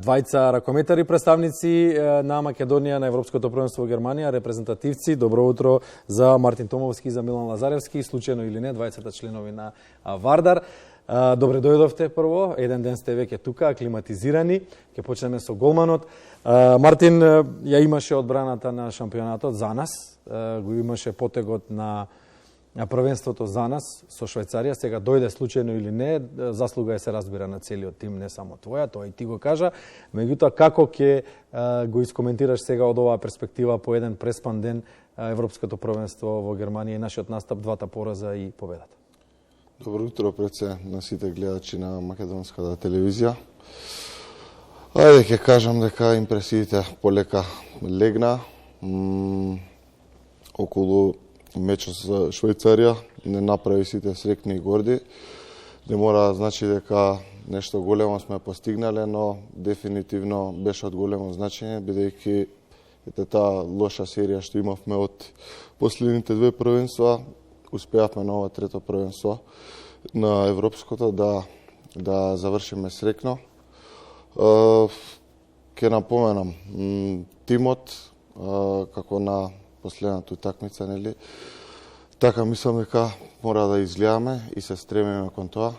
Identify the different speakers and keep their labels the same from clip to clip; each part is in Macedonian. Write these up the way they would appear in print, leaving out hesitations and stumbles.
Speaker 1: Двајца ракометари представници на Македонија на Европското првенство во Германија, репрезентативци. Добро утро за Мартин Томовски и за Милан Лазаревски, случајно или не, двајцата членови на Вардар. Добре дојдовте прво, еден ден сте веќе тука, аклиматизирани. Ќе почнеме со голманот. Мартин ја имаше одбраната на шампионатот за нас, го имаше потегот на првенството за нас со Швајцарија. Сега дојде случајно или не, заслуга се разбира на целиот тим, не само твоја, тоа и ти го кажа. Меѓутоа, како ќе го искоментираш сега од оваа перспектива по еден преспан ден Европското првенство во Германија и нашиот настап, двата пораза и победата?
Speaker 2: Добро утро пред се на сите гледачи на македонската телевизија. Ајде ќе кажам дека импресиите полека легна. Околу мечот за Швајцарија не направи сите срекни и горди. Не мора да значи дека нешто големо сме постигнале, но дефинитивно беше од големо значење, бидејќи таа лоша серија што имавме од последните две првенства, успеавме на ова трето првенство на Европското да завршиме срекно. Ќе напоменам тимот како на последната утакмица, нели? Така мислам дека мора да изгледаме и се стремиме кон тоа.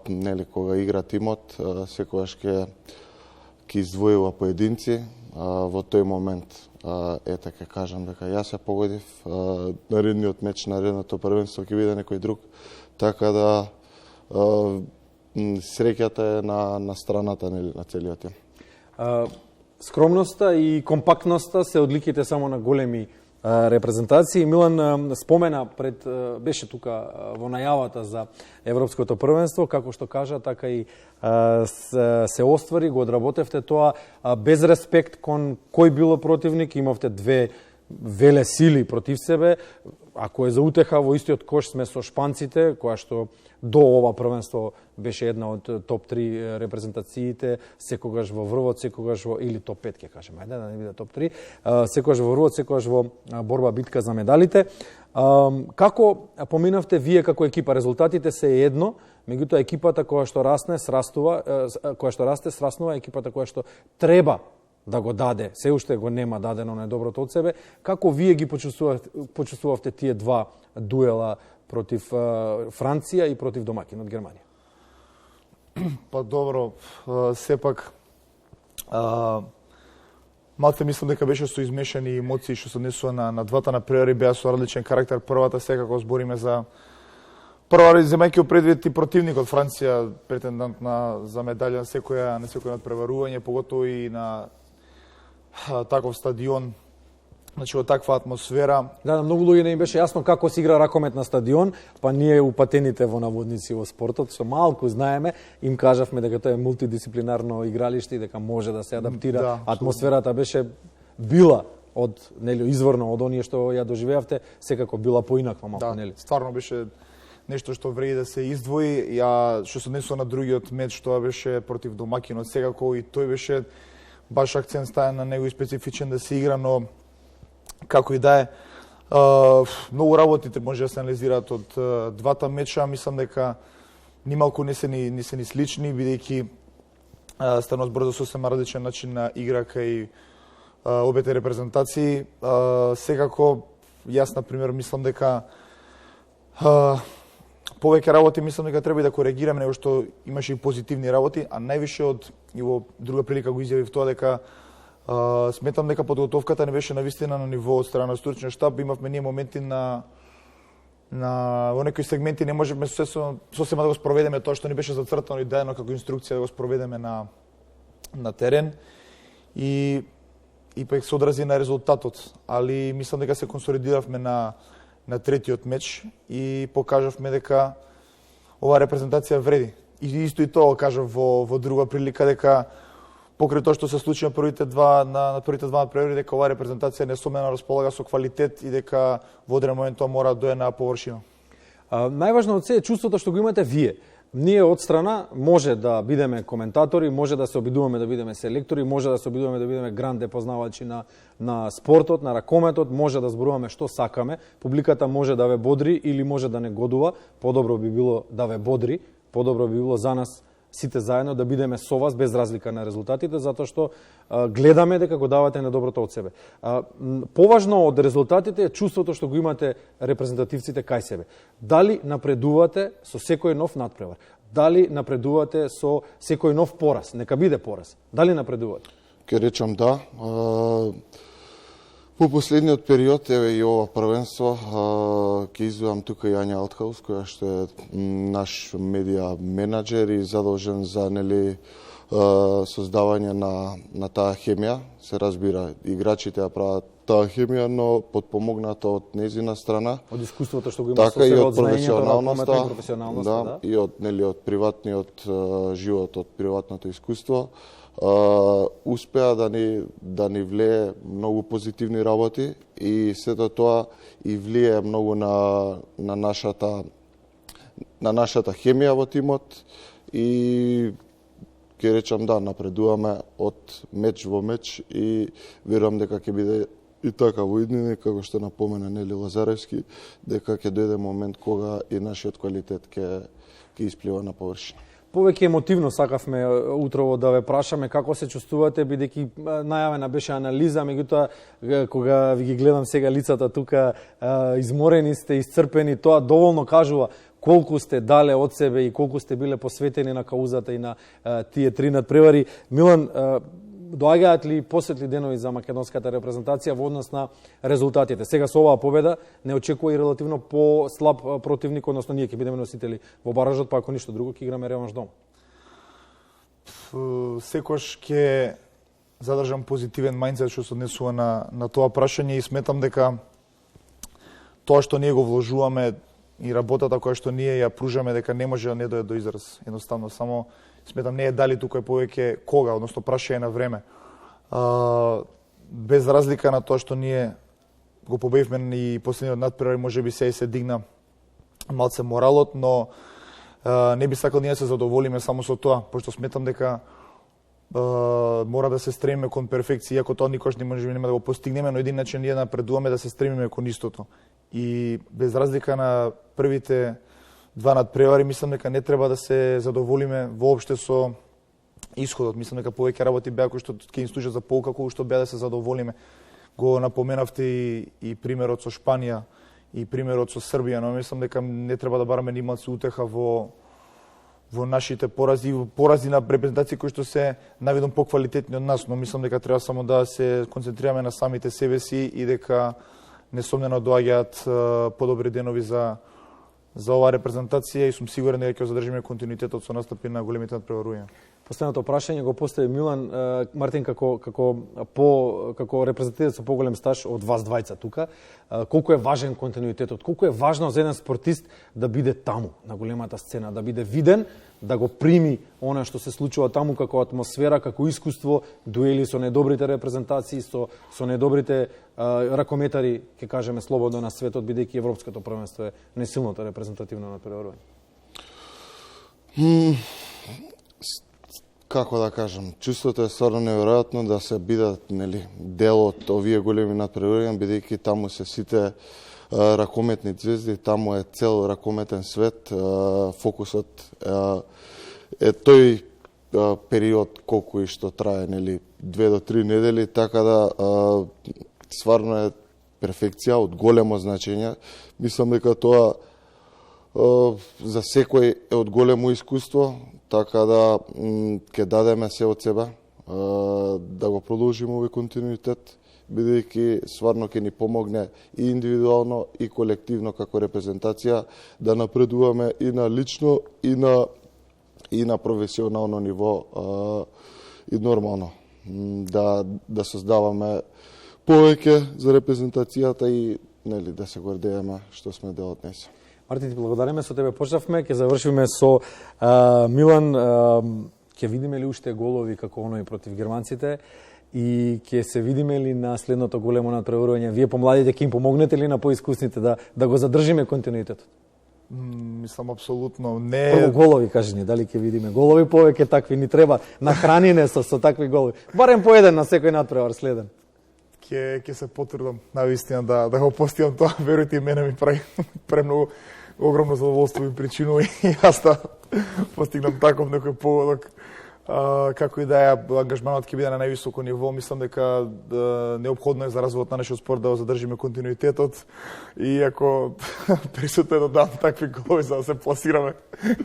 Speaker 2: Нели кога игра тимот, секогаш ќе издвојува поединци. Во тој момент ќе кажам дека јас ја погодив, наредниот меч, наредното првенство ќе биде некој друг. Така да среќата е на страната, нели, на целиот тим.
Speaker 1: Скромноста и компактноста се одликите само на големи репрезентации. Милан спомена беше тука во најавата за Европското првенство, како што кажа, така и се оствари, го одработевте тоа без респект кон кој било противник, имавте две веле сили против себе. Ако е за утеха, во истиот кош сме со шпанците, која што до ова првенство беше една од топ 3 репрезентациите, секогаш во врвот, секогаш во, или топ 5 ќе кажеме, ајде да не биде топ 3, секогаш во врвот, секогаш во борба битка за медалите. Како поминавте вие како екипа? Резултатите се едно, меѓутоа екипата која што расте, сраснува екипата која што треба да го даде, се уште го нема дадено најдоброто од себе. Како вие ги почувствувавте тие два дуела против Франција и против домакинот Германија?
Speaker 3: Па добро, сепак малце мислам дека беше со измешани емоции што се однесува на двата напредори, беа со различен карактер. Првата секако збориме за земајќи предвид и противникот Франција, претендент за медаља на секоја надпреварување, поготово и на таков стадион, значи во таква атмосфера.
Speaker 1: Да, многу луѓе не им беше јасно како се игра ракомет на стадион, па ние упатените во наводници во спортот, што малку знаеме, им кажавме дека тоа е мултидисциплинарно игралиште и дека може да се адаптира. Да, атмосферата беше била од изворно од оние што ја доживеавте, секако била поинаква малку,
Speaker 3: да,
Speaker 1: нели?
Speaker 3: Стварно беше нешто што вреди да се издвои. Ја што се однесува на другиот меч, што беше против домакинот, секако и тој беше баш акцент ставен на него и специфичен да се игра, но како и да е, многу работите може да се анализираат од двата меча. Мислам дека нималку не се ни слични, бидејќи станува збор за сосема различен начин на игра кај обете репрезентации. Секако, јас, например, мислам дека повеќе работи мислам дека треба да коригираме, него што имаше и позитивни работи, а највише и во друга прилика го изјавив тоа дека сметам дека подготовката не беше навистина на ниво од страна на стручниот штаб. Имавме ние моменти во некои сегменти не можеме сосема да го спроведеме тоа што ни беше зацртано и дадено како инструкција да го спроведеме на терен и пак се одрази на резултатот. Али мислам дека се консолидиравме на третиот меч и покажавме дека оваа репрезентација вреди. И исто и тоа кажав во друга прилика, дека покрај тоа што се случи на првите два напредори, дека оваа репрезентација несомнено располага со квалитет и дека во одреден момент тоа мора да дое на површина.
Speaker 1: Најважно од се е чувството што го имате вие. Ние од страна може да бидеме коментатори, може да се обидуваме да бидеме селектори, може да се обидуваме да бидеме гранде познавачи на спортот, на ракометот, може да зборуваме што сакаме. Публиката може да ве бодри или може да не годува. Подобро би било да ве бодри, подобро би било за нас сите заедно да бидеме со вас без разлика на резултатите, затоа што гледаме дека го давате најдоброто од себе. Поважно од резултатите е чувството што го имате репрезентативците кај себе. Дали напредувате со секој нов надпревар? Дали напредувате со секој нов пораз? Нека биде пораз. Дали напредувате?
Speaker 2: Ке речам да. По последниот период, еве и ова првенство, ќе изведам тука Јања Алтхаус, која што е наш медија менаџер и задолжен за создавање на таа хемија. Се разбира, играчите ја прават таа хемија, но подпомогната од незина страна.
Speaker 1: Од искуството што го има
Speaker 2: така
Speaker 1: со себе,
Speaker 2: и
Speaker 1: од професионалноста,
Speaker 2: и
Speaker 1: професионалноста,
Speaker 2: да, и од приватниот живот, од приватното искуство. Успеа да ни влие многу позитивни работи и сето тоа и влие многу на нашата хемија во тимот и ќе речам да, напредуваме од меч во меч и верувам дека ќе биде и така во иднини, како што напомена Нели Лазаревски, дека ќе дојде момент кога и нашиот квалитет ќе исплива на површина.
Speaker 1: Повеќе емотивно сакавме утрово да ве прашаме како се чувствувате, бидејќи најавена беше анализа, меѓутоа кога ви ги гледам сега лицата тука, изморени сте, исцрпени, тоа доволно кажува колку сте дале од себе и колку сте биле посветени на каузата и на тие три надпревари. Милан, доаѓаат ли посветли денови за македонската репрезентација во однос на резултатите? Сега со оваа победа не очекува и релативно по-слаб противник, односно ние ќе бидеме носители во баражот, па ако ништо друго ќе играме реванш дома.
Speaker 3: Секојаш ќе задржам позитивен мајндсет што се однесува на тоа прашање и сметам дека тоа што ние го вложуваме и работата која што ние ја пружаме дека не може да не дојде до израз. Едноставно само сметам не е дали тука е повеќе кога, односно прашање на време. Без разлика на тоа што ние го победивме и последниот надпревар, можеби се дигна малце моралот, но не би сакал ние да се задоволиме само со тоа, пошто сметам дека мора да се стремиме кон перфекција, иако тоа никош не можеби нема да го постигнеме, но един начин ние напредуваме да се стремиме кон истото. И без разлика на првите два надпревари, мислам дека не треба да се задоволиме воопште со исходот. Мислам дека повеќе работи беа кои што ќе им служат за поука, кои што беа да се задоволиме. Го напоменавте и примерот со Шпанија и примерот со Србија, но мислам дека не треба да бараме ни малку утеха во нашите порази на репрезентации кои што се навидом поквалитетни од нас, но мислам дека треба само да се концентрираме на самите себе си и дека несомнено доаѓаат подобри денови за оваа репрезентација и сум сигурен дека ќе задржиме континуитетот со настапи на големите надпреварувања.
Speaker 1: Последното прашање го постави Милан. Мартин, како репрезентативец со поголем стаж од вас двајца тука, колку е важен континуитетот, колку е важно за еден спортист да биде таму, на големата сцена, да биде виден, да го прими она што се случува таму како атмосфера, како искуство, дуели со најдобрите репрезентации, со најдобрите ракометари, ќе кажеме слободно на светот, бидејќи Европското првенство е најсилното репрезентативно надпреварување.
Speaker 2: Како да кажам, чувството е стварно неверојатно да се бидат дел од овие големи надпреварувања, бидејќи таму се сите ракометни звезди, таму е цел ракометен свет, фокусот е тој период колку и што трае, 2 до 3 недели, така да стварно е перфекција од големо значење. Мислам дека тоа за секој е од големо искуство, така да ќе дадеме се од себе да го продолжиме овој континуитет, бидејќи стварно ќе ни помогне и индивидуално и колективно како репрезентација да напредуваме и на лично и на професионално ниво и нормално да создаваме повеќе за репрезентацијата и да се гордееме што сме дел од неја.
Speaker 1: Мартин, ти благодариме, со тебе почнавме, ќе завршиме со Милан. Ќе видиме ли уште голови како оној против германците и ќе се видиме ли на следното големо надпреварување? Вие помладите ќе им помогнете ли на поискусните да го задржиме континуитетот?
Speaker 3: Мислам апсолутно не.
Speaker 1: Прво голови, кажи ни, дали ќе видиме голови повеќе такви, ни треба нахранине со такви голови. Барем по еден на секој надпревар следен.
Speaker 3: Ќе се потрудам навистина да го постигам тоа, верујте и мене ми прави премногу огромно задоволство ми причинува и јас да постигнам таков некој погодок. Како и да е, ангажманот ќе биде на највисоко ниво. Мислам дека неопходно е за развојот на нашиот спорт да задржиме континуитетот и ако присутно е да дам такви голови за да се пласираме,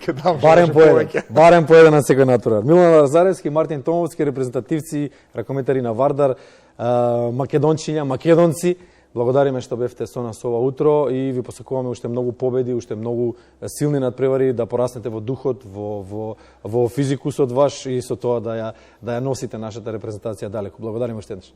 Speaker 3: ќе дам
Speaker 1: барем по еден на секој натурар. Милан Лазаревски, Мартин Томовски, репрезентативци, ракометари на Вардар, македончиња, македонци. Благодариме што бевте со нас ова утро и ви посакуваме уште многу победи, уште многу силни надпревари, да пораснете во духот, во физикусот ваш и со тоа да ја носите нашата репрезентација далеку. Благодариме уште еднаш.